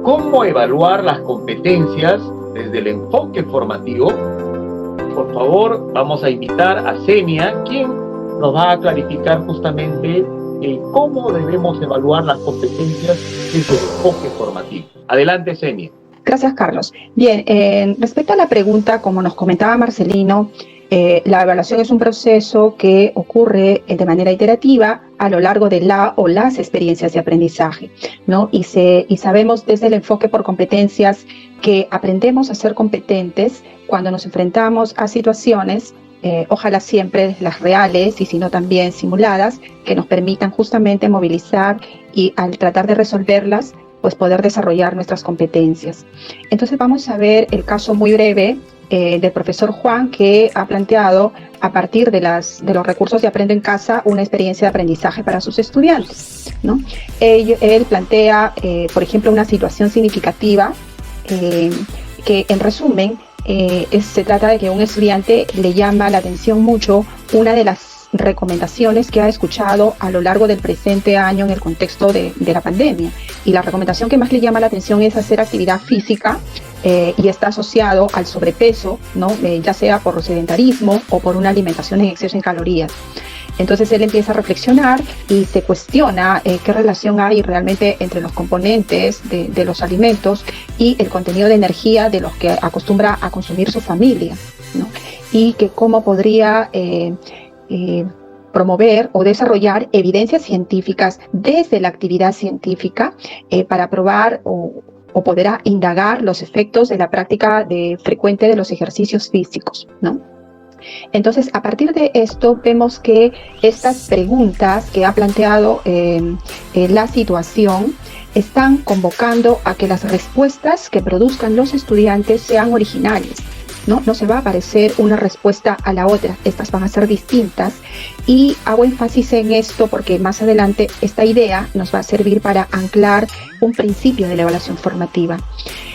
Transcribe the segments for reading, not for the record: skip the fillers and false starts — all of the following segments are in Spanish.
cómo evaluar las competencias desde el enfoque formativo. Por favor, vamos a invitar a Senia, quien nos va a clarificar justamente cómo debemos evaluar las competencias desde el enfoque formativo. Adelante, Senia. Gracias, Carlos. Bien, respecto a la pregunta, como nos comentaba Marcelino, la evaluación es un proceso que ocurre de manera iterativa a lo largo de la o las experiencias de aprendizaje, ¿no? Y sabemos desde el enfoque por competencias que aprendemos a ser competentes cuando nos enfrentamos a situaciones, ojalá siempre las reales y si no también simuladas, que nos permitan justamente movilizar y al tratar de resolverlas, pues poder desarrollar nuestras competencias. Entonces vamos a ver el caso muy breve del profesor Juan, que ha planteado a partir de los recursos de Aprendo en Casa una experiencia de aprendizaje para sus estudiantes, ¿no? Él plantea, por ejemplo, una situación significativa que en resumen se trata de que a un estudiante le llama la atención mucho una de las recomendaciones que ha escuchado a lo largo del presente año en el contexto de la pandemia. Y la recomendación que más le llama la atención es hacer actividad física y está asociado al sobrepeso, ¿no? Ya sea por sedentarismo o por una alimentación en exceso en calorías. Entonces él empieza a reflexionar y se cuestiona qué relación hay realmente entre los componentes de los alimentos y el contenido de energía de los que acostumbra a consumir su familia, ¿no? Y que cómo podría promover o desarrollar evidencias científicas desde la actividad científica para probar o poder indagar los efectos de la práctica frecuente de los ejercicios físicos, ¿no? Entonces, a partir de esto, vemos que estas preguntas que ha planteado la situación están convocando a que las respuestas que produzcan los estudiantes sean originales. No se va a parecer una respuesta a la otra, estas van a ser distintas y hago énfasis en esto porque más adelante esta idea nos va a servir para anclar un principio de la evaluación formativa.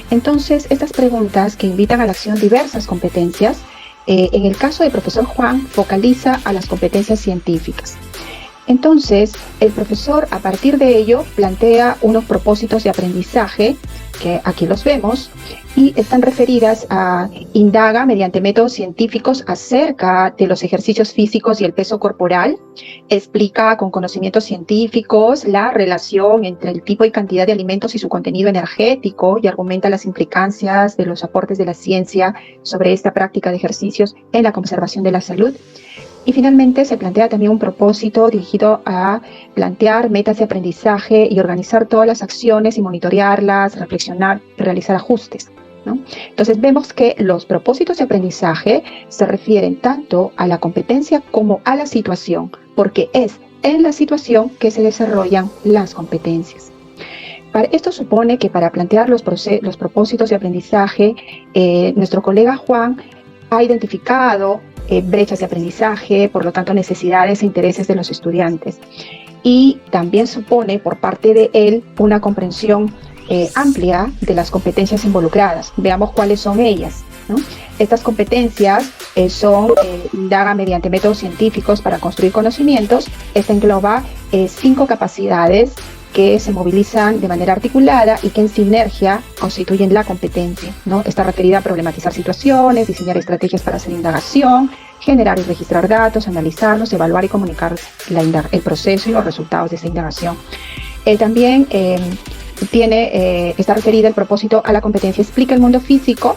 Entonces, estas preguntas que invitan a la acción diversas competencias, en el caso del profesor Juan, focaliza a las competencias científicas. Entonces, el profesor a partir de ello plantea unos propósitos de aprendizaje que aquí los vemos y están referidas a indaga mediante métodos científicos acerca de los ejercicios físicos y el peso corporal, explica con conocimientos científicos la relación entre el tipo y cantidad de alimentos y su contenido energético y argumenta las implicancias de los aportes de la ciencia sobre esta práctica de ejercicios en la conservación de la salud. Y finalmente se plantea también un propósito dirigido a plantear metas de aprendizaje y organizar todas las acciones y monitorearlas, reflexionar y realizar ajustes, ¿no? Entonces vemos que los propósitos de aprendizaje se refieren tanto a la competencia como a la situación, porque es en la situación que se desarrollan las competencias. Esto supone que para plantear los propósitos de aprendizaje, nuestro colega Juan ha identificado brechas de aprendizaje, por lo tanto necesidades e intereses de los estudiantes. Y también supone por parte de él una comprensión amplia de las competencias involucradas. Veamos cuáles son ellas, ¿no? Estas competencias indaga mediante métodos científicos para construir conocimientos. Esta engloba 5 capacidades que se movilizan de manera articulada y que en sinergia constituyen la competencia, ¿no? Está referida a problematizar situaciones, diseñar estrategias para hacer indagación, generar y registrar datos, analizarlos, evaluar y comunicar el proceso y los resultados de esa indagación. También está referida el propósito a la competencia explica el mundo físico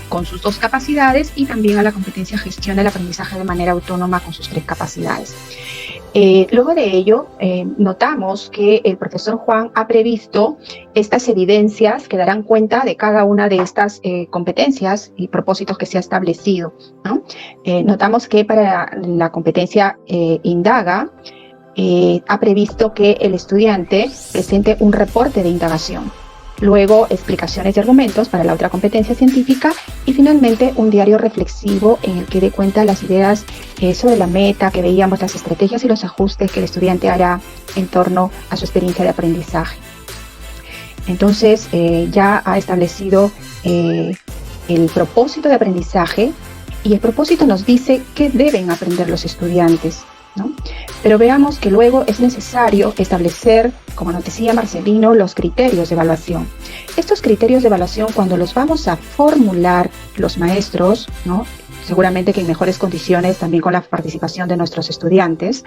con sus 2 capacidades y también a la competencia gestiona el aprendizaje de manera autónoma con sus 3 capacidades. Luego de ello, notamos que el profesor Juan ha previsto estas evidencias que darán cuenta de cada una de estas competencias y propósitos que se ha establecido, ¿no? Notamos que para la competencia indaga, ha previsto que el estudiante presente un reporte de indagación. Luego, explicaciones y argumentos para la otra competencia científica y finalmente un diario reflexivo en el que dé cuenta las ideas sobre la meta que veíamos, las estrategias y los ajustes que el estudiante hará en torno a su experiencia de aprendizaje. Entonces, ya ha establecido el propósito de aprendizaje y el propósito nos dice qué deben aprender los estudiantes. ¿no? Pero veamos que luego es necesario establecer, como nos decía Marcelino, los criterios de evaluación. Estos criterios de evaluación, cuando los vamos a formular los maestros, ¿no? Seguramente que en mejores condiciones, también con la participación de nuestros estudiantes,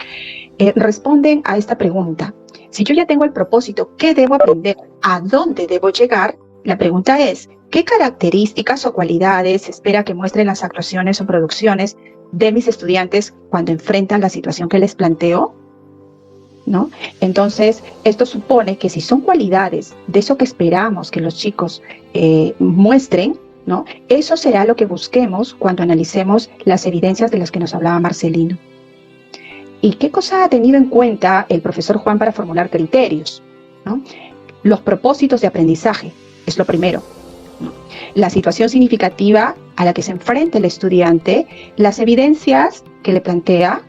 responden a esta pregunta. Si yo ya tengo el propósito, ¿qué debo aprender? ¿A dónde debo llegar? La pregunta es, ¿qué características o cualidades se espera que muestren las actuaciones o producciones de mis estudiantes cuando enfrentan la situación que les planteo? ¿No? Entonces, esto supone que si son cualidades de eso que esperamos que los chicos muestren, ¿no? Eso será lo que busquemos cuando analicemos las evidencias de las que nos hablaba Marcelino. ¿Y qué cosa ha tenido en cuenta el profesor Juan para formular criterios? ¿No? Los propósitos de aprendizaje es lo primero, ¿no? La situación significativa a la que se enfrenta el estudiante, las evidencias que le plantea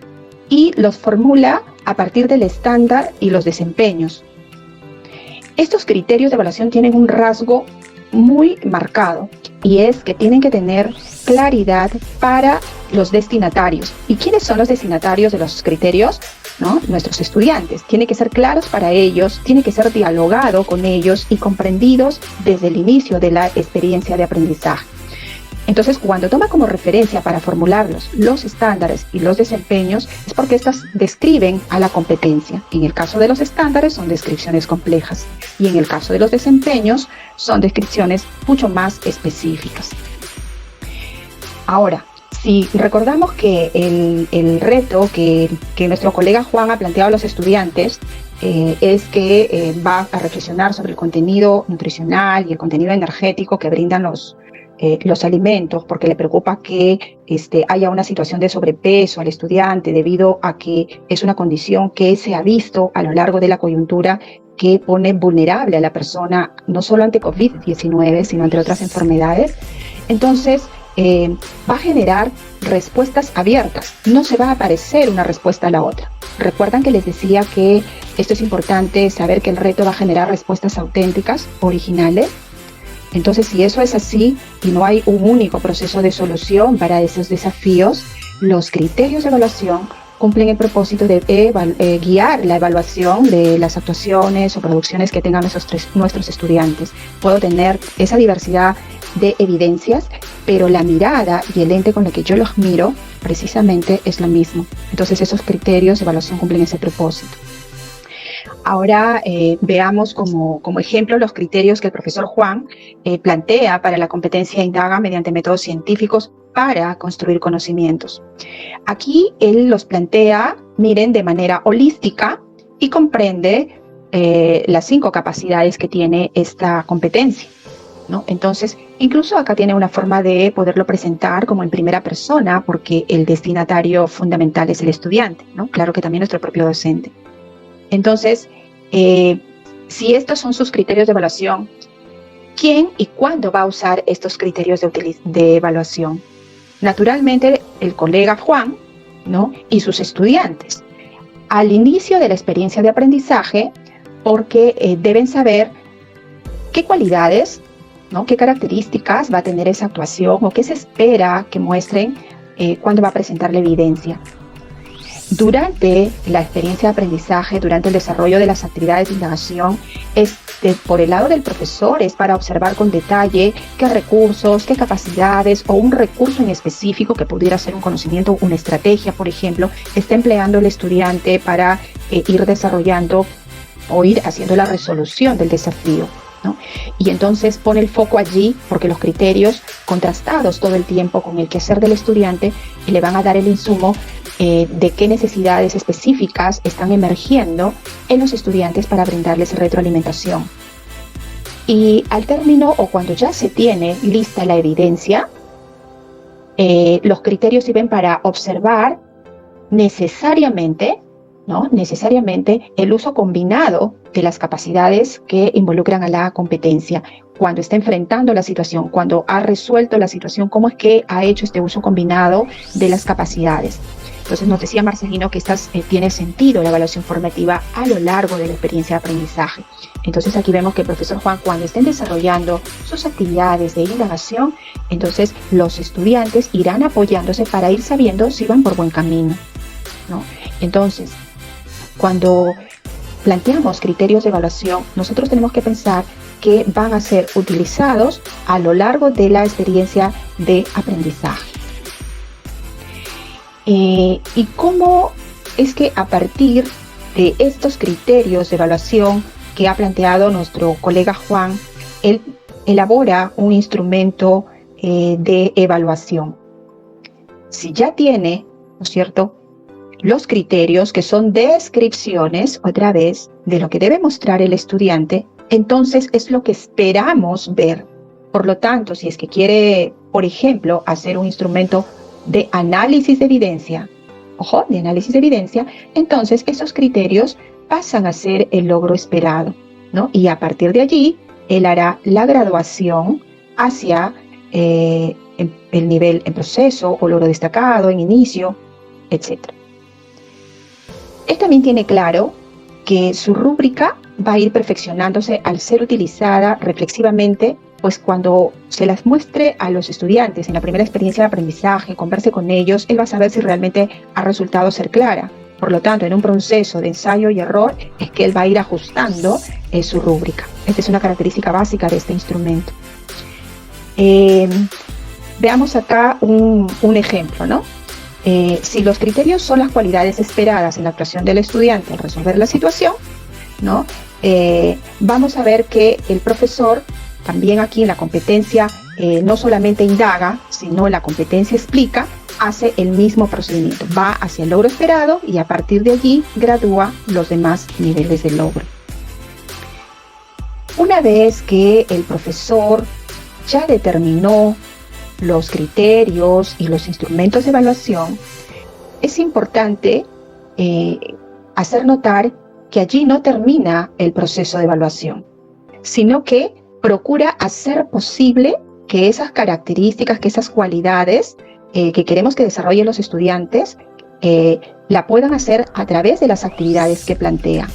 y los formula a partir del estándar y los desempeños. Estos criterios de evaluación tienen un rasgo muy marcado y es que tienen que tener claridad para los destinatarios. ¿Y quiénes son los destinatarios de los criterios? ¿No? Nuestros estudiantes. Tienen que ser claros para ellos, tiene que ser dialogado con ellos y comprendidos desde el inicio de la experiencia de aprendizaje. Entonces, cuando toma como referencia para formularlos los estándares y los desempeños, es porque estas describen a la competencia. En el caso de los estándares son descripciones complejas y en el caso de los desempeños son descripciones mucho más específicas. Ahora, si recordamos que el reto que nuestro colega Juan ha planteado a los estudiantes es que va a reflexionar sobre el contenido nutricional y el contenido energético que brindan los alimentos, porque le preocupa que haya una situación de sobrepeso al estudiante debido a que es una condición que se ha visto a lo largo de la coyuntura que pone vulnerable a la persona no solo ante COVID-19, sino ante otras enfermedades. Entonces, va a generar respuestas abiertas, no se va a parecer una respuesta a la otra. Recuerdan que les decía que esto es importante, saber que el reto va a generar respuestas auténticas, originales. Entonces, si eso es así y no hay un único proceso de solución para esos desafíos, los criterios de evaluación cumplen el propósito de guiar la evaluación de las actuaciones o producciones que tengan nuestros estudiantes. Puedo tener esa diversidad de evidencias, pero la mirada y el lente con el que yo los miro precisamente es lo mismo. Entonces, esos criterios de evaluación cumplen ese propósito. Ahora veamos como ejemplo los criterios que el profesor Juan plantea para la competencia indaga mediante métodos científicos para construir conocimientos. Aquí él los plantea, miren, de manera holística y comprende las 5 capacidades que tiene esta competencia, ¿no? Entonces, incluso acá tiene una forma de poderlo presentar como en primera persona, porque el destinatario fundamental es el estudiante, ¿no? Claro que también nuestro propio docente. Entonces, si estos son sus criterios de evaluación, ¿quién y cuándo va a usar estos criterios de evaluación? Naturalmente, el colega Juan, ¿no? Y sus estudiantes. Al inicio de la experiencia de aprendizaje, porque deben saber qué cualidades, ¿no? Qué características va a tener esa actuación o qué se espera que muestren cuando va a presentar la evidencia. Durante la experiencia de aprendizaje, durante el desarrollo de las actividades de indagación, por el lado del profesor es para observar con detalle qué recursos, qué capacidades o un recurso en específico que pudiera ser un conocimiento, una estrategia, por ejemplo, está empleando el estudiante para ir desarrollando o ir haciendo la resolución del desafío, ¿no? Y entonces pone el foco allí porque los criterios contrastados todo el tiempo con el quehacer del estudiante le van a dar el insumo de qué necesidades específicas están emergiendo en los estudiantes para brindarles retroalimentación. Y al término o cuando ya se tiene lista la evidencia, los criterios sirven para observar necesariamente, ¿no? Necesariamente el uso combinado de las capacidades que involucran a la competencia. Cuando está enfrentando la situación, cuando ha resuelto la situación, cómo es que ha hecho este uso combinado de las capacidades. Entonces nos decía Marcelino que tiene sentido la evaluación formativa a lo largo de la experiencia de aprendizaje. Entonces aquí vemos que el profesor Juan, cuando estén desarrollando sus actividades de indagación, entonces los estudiantes irán apoyándose para ir sabiendo si van por buen camino, ¿no? Entonces, cuando planteamos criterios de evaluación, nosotros tenemos que pensar que van a ser utilizados a lo largo de la experiencia de aprendizaje. ¿Y cómo es que a partir de estos criterios de evaluación que ha planteado nuestro colega Juan, él elabora un instrumento de evaluación? Si ya tiene, ¿no es cierto?, los criterios, que son descripciones, otra vez, de lo que debe mostrar el estudiante, entonces es lo que esperamos ver. Por lo tanto, si es que quiere, por ejemplo, hacer un instrumento de análisis de evidencia, ojo, de análisis de evidencia, entonces esos criterios pasan a ser el logro esperado, ¿no? Y a partir de allí, él hará la graduación hacia el nivel en proceso o logro destacado, en inicio, etc. Él también tiene claro que su rúbrica va a ir perfeccionándose al ser utilizada reflexivamente, pues cuando se las muestre a los estudiantes en la primera experiencia de aprendizaje, converse con ellos, él va a saber si realmente ha resultado ser clara. Por lo tanto, en un proceso de ensayo y error es que él va a ir ajustando su rúbrica. Esta es una característica básica de este instrumento. Veamos acá un ejemplo, ¿no? Si los criterios son las cualidades esperadas en la actuación del estudiante al resolver la situación, ¿no? Vamos a ver que el profesor también aquí en la competencia no solamente indaga, sino la competencia explica, hace el mismo procedimiento, va hacia el logro esperado y a partir de allí gradúa los demás niveles del logro. Una vez que el profesor ya determinó los criterios y los instrumentos de evaluación, es importante hacer notar que allí no termina el proceso de evaluación, sino que procura hacer posible que esas características, que esas cualidades que queremos que desarrollen los estudiantes, la puedan hacer a través de las actividades que plantea.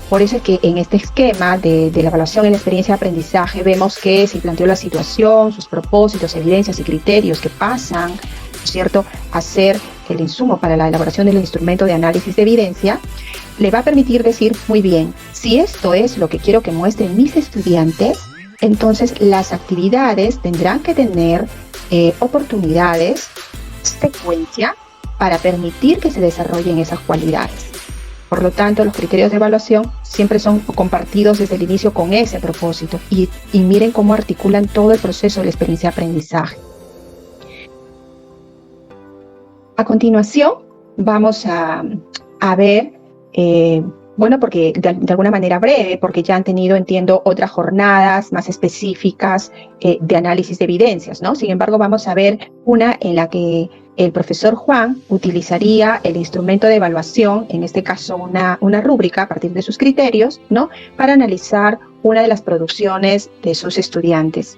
Por eso es que en este esquema de la evaluación en la experiencia de aprendizaje vemos que si planteó la situación, sus propósitos, evidencias y criterios que pasan, ¿cierto?, a ser el insumo para la elaboración del instrumento de análisis de evidencia, le va a permitir decir, muy bien, si esto es lo que quiero que muestren mis estudiantes, entonces las actividades tendrán que tener oportunidades, secuencia, para permitir que se desarrollen esas cualidades. Por lo tanto, los criterios de evaluación siempre son compartidos desde el inicio con ese propósito y miren cómo articulan todo el proceso de la experiencia de aprendizaje. A continuación, vamos a ver, bueno, porque de alguna manera breve, porque ya han tenido, entiendo, otras jornadas más específicas de análisis de evidencias, ¿no? Sin embargo, vamos a ver una en la que el profesor Juan utilizaría el instrumento de evaluación, en este caso una rúbrica a partir de sus criterios, ¿no?, para analizar una de las producciones de sus estudiantes.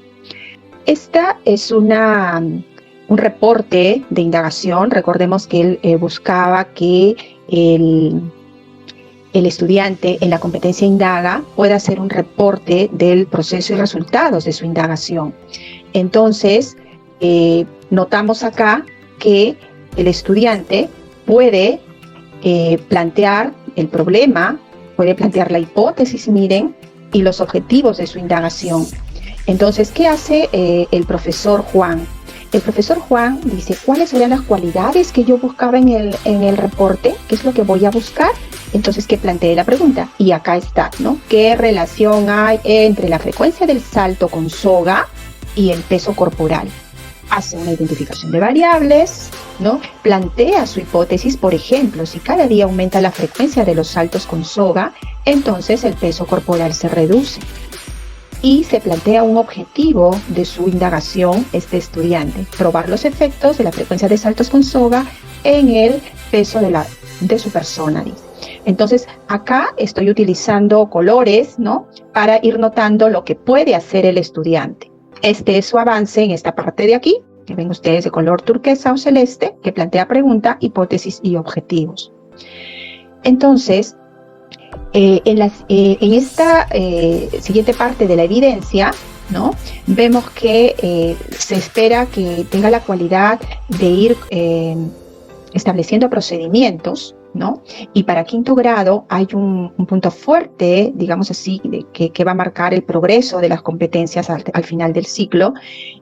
Esta es un reporte de indagación. Recordemos que él buscaba que el estudiante en la competencia indaga pueda hacer un reporte del proceso y resultados de su indagación. Entonces, notamos acá que el estudiante puede plantear el problema, puede plantear la hipótesis, miren, y los objetivos de su indagación. Entonces, ¿qué hace el profesor Juan? El profesor Juan dice, ¿cuáles serían las cualidades que yo buscaba en el reporte? ¿Qué es lo que voy a buscar? Entonces, que plantee la pregunta. Y acá está, ¿no? ¿Qué relación hay entre la frecuencia del salto con soga y el peso corporal? Hace una identificación de variables, ¿no? Plantea su hipótesis, por ejemplo, si cada día aumenta la frecuencia de los saltos con soga, entonces el peso corporal se reduce. Y se plantea un objetivo de su indagación, este estudiante, probar los efectos de la frecuencia de saltos con soga en el peso de su persona, dice. Entonces, acá estoy utilizando colores, ¿no?, para ir notando lo que puede hacer el estudiante. Este es su avance en esta parte de aquí, que ven ustedes de color turquesa o celeste, que plantea pregunta, hipótesis y objetivos. Entonces, en esta siguiente parte de la evidencia, ¿no?, vemos que se espera que tenga la cualidad de ir estableciendo procedimientos, ¿no? Y para quinto grado hay un punto fuerte, digamos así, que va a marcar el progreso de las competencias al final del ciclo,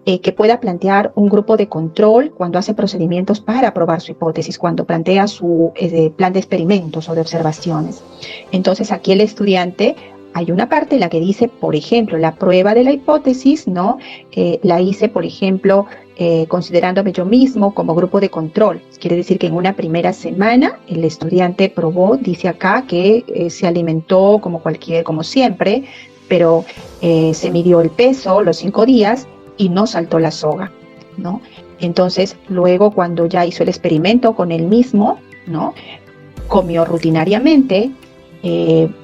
que pueda plantear un grupo de control cuando hace procedimientos para probar su hipótesis, cuando plantea su plan de experimentos o de observaciones. Entonces aquí el estudiante, hay una parte en la que dice, por ejemplo, la prueba de la hipótesis, ¿no? La hice, por ejemplo, considerándome yo mismo como grupo de control. Quiere decir que en una primera semana el estudiante probó, dice acá, que se alimentó como siempre, pero se midió el peso los 5 días y no saltó la soga, ¿no? Entonces, luego cuando ya hizo el experimento con él mismo, ¿no? Comió rutinariamente,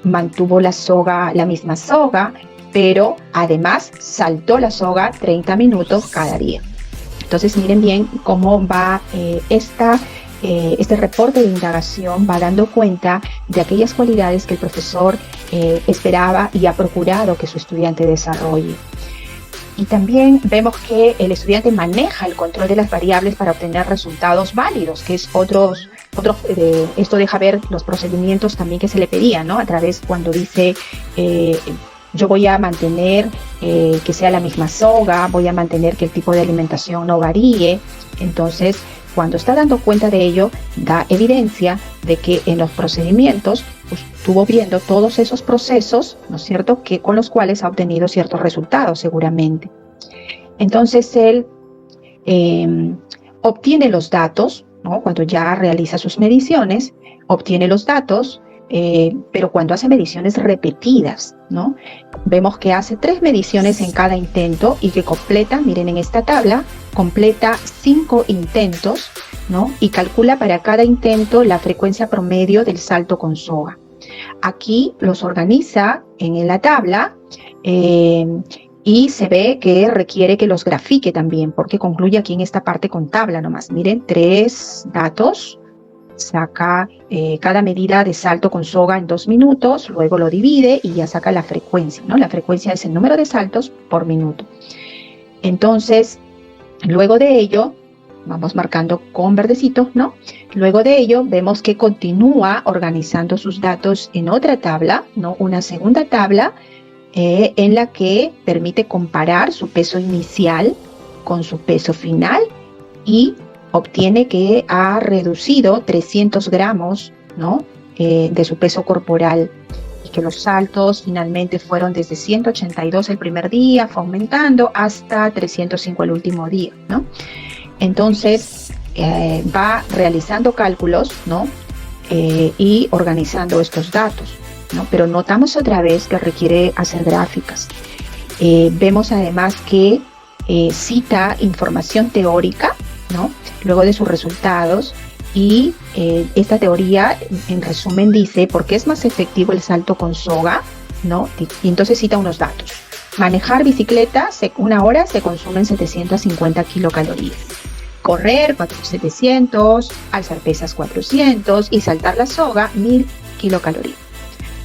mantuvo la misma soga, pero además saltó la soga 30 minutos cada día. Entonces miren bien cómo va este reporte de indagación, va dando cuenta de aquellas cualidades que el profesor esperaba y ha procurado que su estudiante desarrolle. Y también vemos que el estudiante maneja el control de las variables para obtener resultados válidos, que es esto deja ver los procedimientos también que se le pedían, ¿no? A través cuando dice, yo voy a mantener que sea la misma soga, voy a mantener que el tipo de alimentación no varíe. Entonces, cuando está dando cuenta de ello, da evidencia de que en los procedimientos estuvo viendo todos esos procesos, ¿no es cierto?, con los cuales ha obtenido ciertos resultados seguramente. Entonces, él obtiene los datos, ¿no? Cuando ya realiza sus mediciones, obtiene los datos, pero cuando hace mediciones repetidas, ¿no? Vemos que hace 3 mediciones en cada intento y que completa, miren en esta tabla, completa 5 intentos, ¿no? Y calcula para cada intento la frecuencia promedio del salto con soga. Aquí los organiza en la tabla y se ve que requiere que los grafique también, porque concluye aquí en esta parte con tabla nomás. Miren, 3 datos. Saca cada medida de salto con soga en 2 minutos, luego lo divide y ya saca la frecuencia, ¿no? La frecuencia es el número de saltos por minuto. Entonces, luego de ello, vamos marcando con verdecito, ¿no? Luego de ello, vemos que continúa organizando sus datos en otra tabla, ¿no? Una segunda tabla en la que permite comparar su peso inicial con su peso final y obtiene que ha reducido 300 gramos, ¿no? De su peso corporal y que los saltos finalmente fueron desde 182 el primer día, fue aumentando hasta 305 el último día, ¿no? Entonces va realizando cálculos, ¿no? Y organizando estos datos, ¿no? Pero notamos otra vez que requiere hacer gráficas. Vemos además que cita información teórica, ¿no? Luego de sus resultados, y esta teoría en resumen dice por qué es más efectivo el salto con soga, ¿no? Y entonces cita unos datos. Manejar bicicleta, 1 hora se consumen 750 kilocalorías. Correr 700, alzar pesas 400 y saltar la soga 1000 kilocalorías.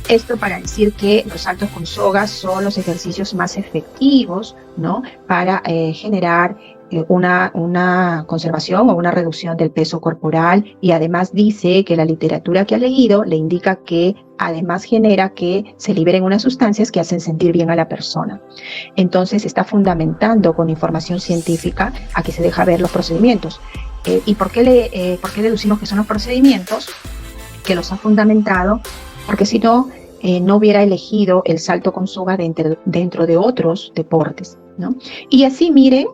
Esto para decir que los saltos con soga son los ejercicios más efectivos, ¿no? Para generar una conservación o una reducción del peso corporal, y además dice que la literatura que ha leído le indica que además genera que se liberen unas sustancias que hacen sentir bien a la persona. Entonces está fundamentando con información científica a que se deja ver los procedimientos. ¿Y por qué deducimos que son los procedimientos? Que los ha fundamentado, porque si no, no hubiera elegido el salto con soga dentro de otros deportes, ¿no? Y así miren,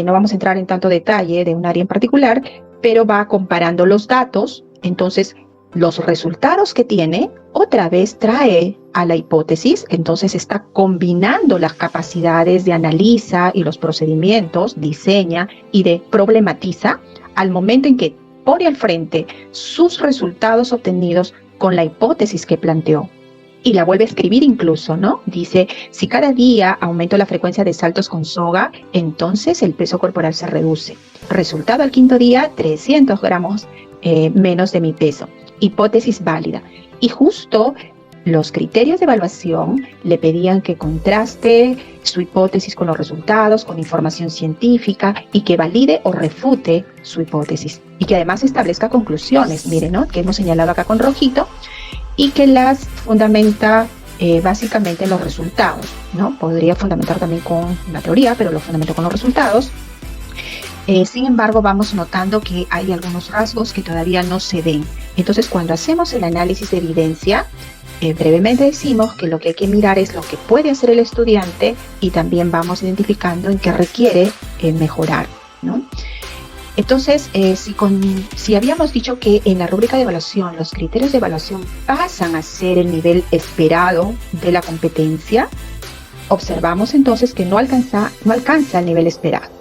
no vamos a entrar en tanto detalle de un área en particular, pero va comparando los datos. Entonces, los resultados que tiene, otra vez trae a la hipótesis, entonces está combinando las capacidades de analiza y los procedimientos, diseña y de problematiza, al momento en que pone al frente sus resultados obtenidos con la hipótesis que planteó. Y la vuelve a escribir incluso, ¿no? Dice, si cada día aumento la frecuencia de saltos con soga, entonces el peso corporal se reduce. Resultado al 5.º día, 300 gramos menos de mi peso. Hipótesis válida. Y justo Los criterios de evaluación le pedían que contraste su hipótesis con los resultados, con información científica y que valide o refute su hipótesis y que además establezca conclusiones, miren, ¿no? Que hemos señalado acá con rojito, y que las fundamenta básicamente en los resultados, ¿no? Podría fundamentar también con la teoría, pero lo fundamento con los resultados. Sin embargo, vamos notando que hay algunos rasgos que todavía no se ven. Entonces, cuando hacemos el análisis de evidencia, brevemente decimos que lo que hay que mirar es lo que puede hacer el estudiante y también vamos identificando en qué requiere mejorar, ¿no? Entonces, si habíamos dicho que en la rúbrica de evaluación los criterios de evaluación pasan a ser el nivel esperado de la competencia, observamos entonces que no alcanza el nivel esperado.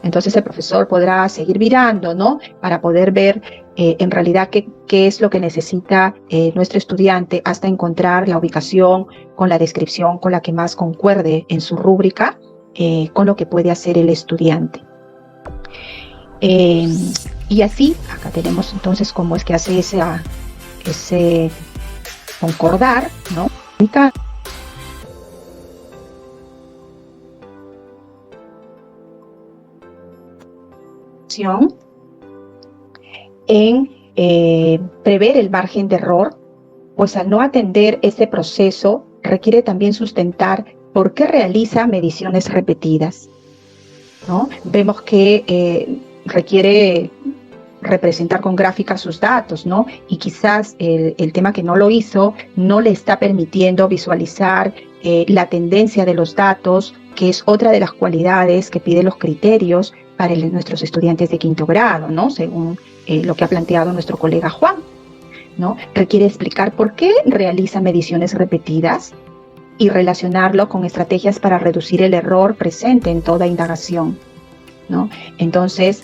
Entonces el profesor podrá seguir mirando, ¿no? Para poder ver en realidad qué es lo que necesita nuestro estudiante hasta encontrar la ubicación con la descripción con la que más concuerde en su rúbrica con lo que puede hacer el estudiante. Y así, acá tenemos entonces cómo es que hace ese concordar, ¿no? En prever el margen de error, pues al no atender ese proceso requiere también sustentar por qué realiza mediciones repetidas, ¿no? Vemos que requiere representar con gráficas sus datos, ¿no? Y quizás el tema que no lo hizo no le está permitiendo visualizar la tendencia de los datos, que es otra de las cualidades que piden los criterios para nuestros estudiantes de quinto grado, ¿no? Según lo que ha planteado nuestro colega Juan, ¿no? Requiere explicar por qué realiza mediciones repetidas y relacionarlo con estrategias para reducir el error presente en toda indagación, ¿no? Entonces,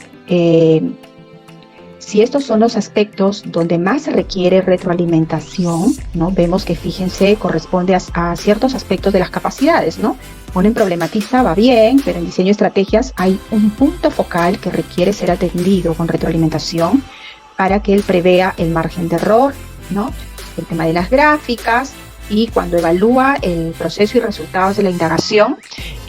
si estos son los aspectos donde más se requiere retroalimentación, ¿no? Vemos que, fíjense, corresponde a ciertos aspectos de las capacidades, ¿no? En problematiza va bien, pero en diseño de estrategias hay un punto focal que requiere ser atendido con retroalimentación para que él prevea el margen de error, ¿no? El tema de las gráficas, y cuando evalúa el proceso y resultados de la indagación,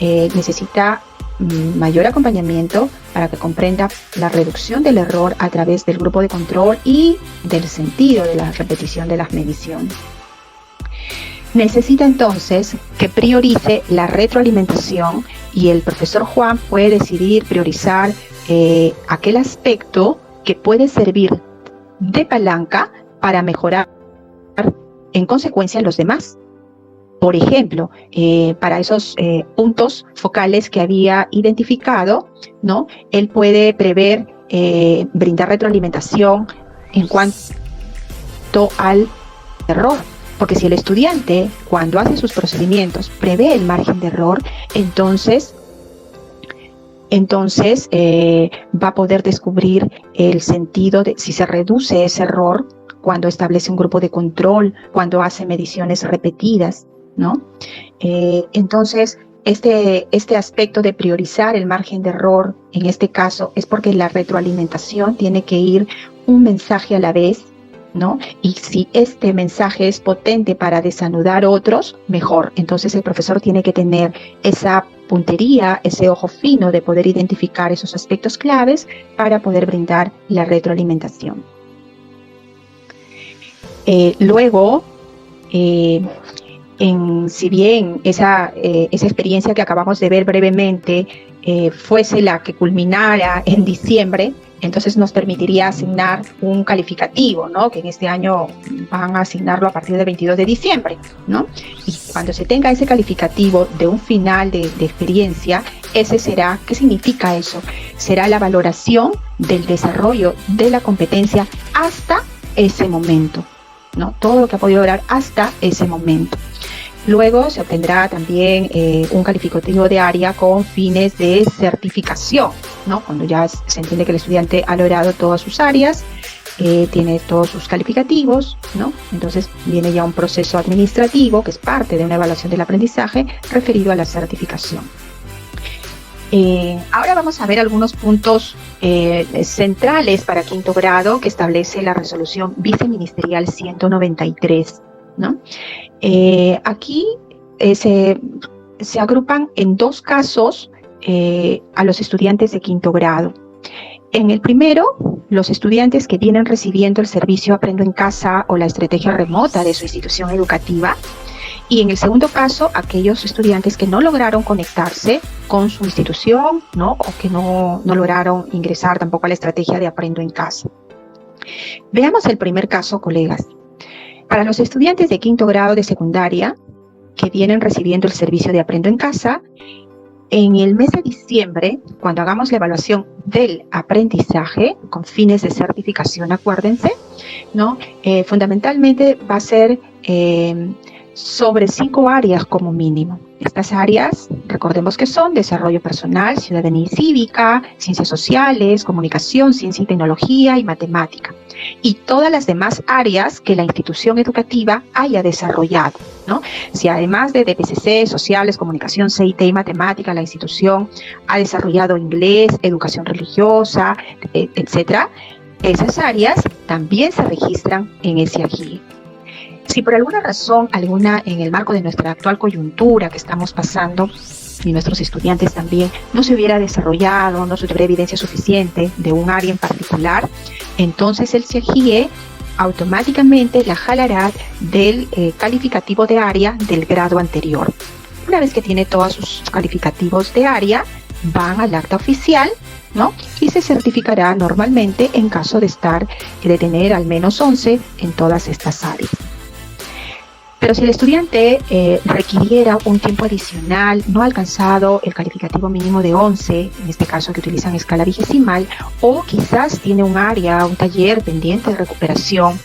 necesita mayor acompañamiento para que comprenda la reducción del error a través del grupo de control y del sentido de la repetición de las mediciones. Necesita entonces que priorice la retroalimentación y el profesor Juan puede decidir priorizar aquel aspecto que puede servir de palanca para mejorar en consecuencia en los demás. Por ejemplo, para esos puntos focales que había identificado, ¿no? Él puede prever brindar retroalimentación en cuanto al error. Porque si el estudiante, cuando hace sus procedimientos, prevé el margen de error, entonces va a poder descubrir el sentido de si se reduce ese error cuando establece un grupo de control, cuando hace mediciones repetidas, ¿no? Entonces, este aspecto de priorizar el margen de error, en este caso, es porque la retroalimentación tiene que ir un mensaje a la vez, ¿no? Y si este mensaje es potente para desanudar otros, mejor. Entonces el profesor tiene que tener esa puntería, ese ojo fino de poder identificar esos aspectos claves para poder brindar la retroalimentación. Luego, si bien esa experiencia que acabamos de ver brevemente fuese la que culminara en diciembre, entonces nos permitiría asignar un calificativo, ¿no? Que en este año van a asignarlo a partir del 22 de diciembre, ¿no? Y cuando se tenga ese calificativo de un final de experiencia, ese será, ¿qué significa eso? Será la valoración del desarrollo de la competencia hasta ese momento, ¿no? Todo lo que ha podido lograr hasta ese momento. Luego se obtendrá también un calificativo de área con fines de certificación, ¿no? Cuando ya se entiende que el estudiante ha logrado todas sus áreas, tiene todos sus calificativos, ¿no? Entonces viene ya un proceso administrativo que es parte de una evaluación del aprendizaje referido a la certificación. Ahora vamos a ver algunos puntos centrales para quinto grado que establece la resolución viceministerial 193, ¿no? Aquí se agrupan en dos casos a los estudiantes de quinto grado. En el primero, los estudiantes que vienen recibiendo el servicio Aprendo en Casa o la estrategia remota de su institución educativa. Y en el segundo caso, aquellos estudiantes que no lograron conectarse con su institución, ¿no? O que no lograron ingresar tampoco a la estrategia de Aprendo en Casa. Veamos el primer caso, colegas. Para los estudiantes de quinto grado de secundaria que vienen recibiendo el servicio de Aprendo en Casa, en el mes de diciembre, cuando hagamos la evaluación del aprendizaje con fines de certificación, acuérdense, ¿no? Fundamentalmente va a ser sobre 5 áreas como mínimo. Estas áreas, recordemos que son desarrollo personal, ciudadanía y cívica, ciencias sociales, comunicación, ciencia y tecnología y matemática. Y todas las demás áreas que la institución educativa haya desarrollado, ¿no? Si además de DPCC, sociales, comunicación, CIT y matemática, la institución ha desarrollado inglés, educación religiosa, etcétera, esas áreas también se registran en ese AGIE. Si por alguna razón, en el marco de nuestra actual coyuntura que estamos pasando, y nuestros estudiantes también, no se hubiera desarrollado, no se tuviera evidencia suficiente de un área en particular, entonces el CIAGIE automáticamente la jalará del calificativo de área del grado anterior. Una vez que tiene todos sus calificativos de área, van al acta oficial, ¿no? Y se certificará normalmente en caso de tener al menos 11 en todas estas áreas. Pero si el estudiante requiriera un tiempo adicional, no ha alcanzado el calificativo mínimo de 11, en este caso que utilizan escala vigesimal, o quizás tiene un área, un taller pendiente de recuperación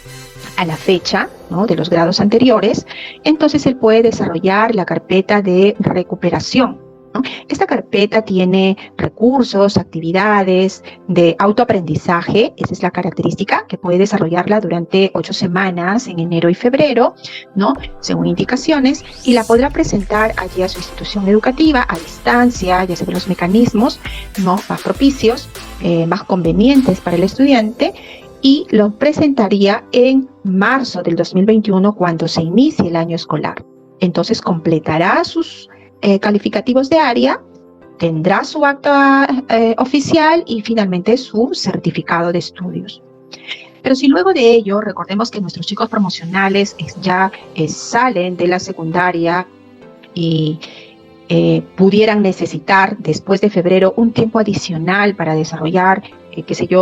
a la fecha, ¿no?, de los grados anteriores, entonces él puede desarrollar la carpeta de recuperación, ¿no? Esta carpeta tiene recursos, actividades de autoaprendizaje, esa es la característica, que puede desarrollarla durante 8 semanas en enero y febrero, ¿no?, según indicaciones, y la podrá presentar allí a su institución educativa a distancia, ya se ven los mecanismos, ¿no?, más propicios, más convenientes para el estudiante, y lo presentaría en marzo del 2021 cuando se inicie el año escolar. Entonces completará sus calificativos de área, tendrá su acta oficial y finalmente su certificado de estudios. Pero si luego de ello, recordemos que nuestros chicos promocionales ya salen de la secundaria y pudieran necesitar después de febrero un tiempo adicional para desarrollar,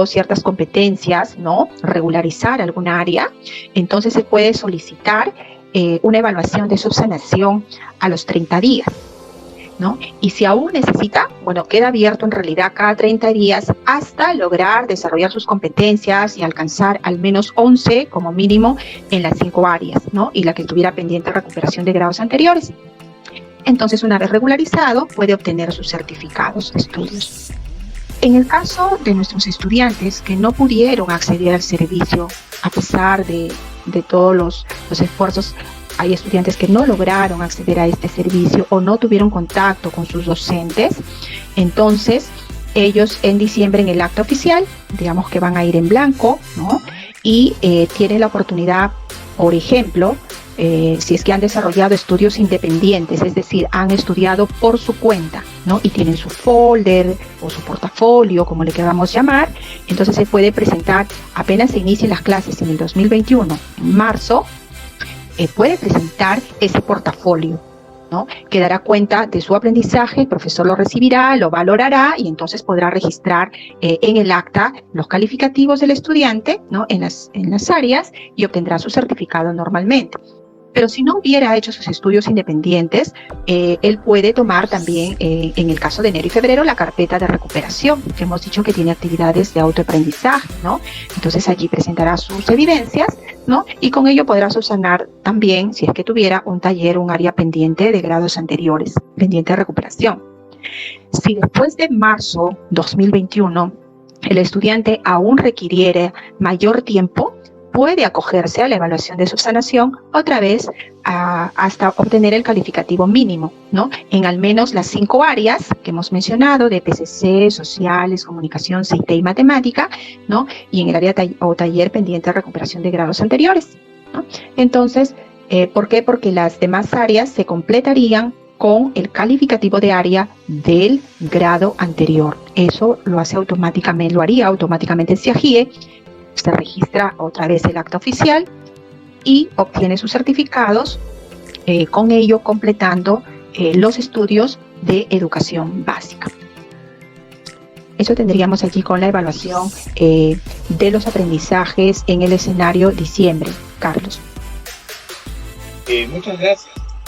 ciertas competencias, ¿no?, regularizar alguna área, entonces se puede solicitar una evaluación de subsanación a los 30 días, ¿no? Y si aún necesita, bueno, queda abierto en realidad cada 30 días hasta lograr desarrollar sus competencias y alcanzar al menos 11 como mínimo en las 5 áreas, ¿no?, y la que estuviera pendiente de recuperación de grados anteriores. Entonces, una vez regularizado, puede obtener sus certificados de estudios. En el caso de nuestros estudiantes que no pudieron acceder al servicio a pesar de todos los esfuerzos, hay estudiantes que no lograron acceder a este servicio o no tuvieron contacto con sus docentes, entonces ellos en diciembre en el acta oficial, digamos que van a ir en blanco, ¿no?, y tienen la oportunidad, por ejemplo, si es que han desarrollado estudios independientes, es decir, han estudiado por su cuenta, ¿no?, y tienen su folder o su portafolio, como le queramos llamar, entonces se puede presentar, apenas se inicien las clases en el 2021, en marzo, puede presentar ese portafolio, ¿no?, que dará cuenta de su aprendizaje, el profesor lo recibirá, lo valorará y entonces podrá registrar en el acta los calificativos del estudiante, ¿no?, en las áreas y obtendrá su certificado normalmente. Pero si no hubiera hecho sus estudios independientes, él puede tomar también, en el caso de enero y febrero, la carpeta de recuperación, que hemos dicho que tiene actividades de autoaprendizaje, ¿no? Entonces allí presentará sus evidencias, ¿no?, y con ello podrá subsanar también, si es que tuviera un taller, un área pendiente de grados anteriores, pendiente de recuperación. Si después de marzo 2021 el estudiante aún requiriere mayor tiempo, puede acogerse a la evaluación de subsanación otra vez hasta obtener el calificativo mínimo, ¿no?, en al menos las 5 áreas que hemos mencionado, de PCC, sociales, comunicación, CIT y matemática, ¿no?, y en el área o taller pendiente de recuperación de grados anteriores, ¿no? Entonces, ¿Por qué? Porque las demás áreas se completarían con el calificativo de área del grado anterior. Eso lo hace automáticamente, lo haría automáticamente el CIAGIE. Se registra otra vez el acta oficial y obtiene sus certificados, con ello completando los estudios de educación básica. Eso tendríamos allí con la evaluación de los aprendizajes en el escenario diciembre. Carlos. Muchas gracias.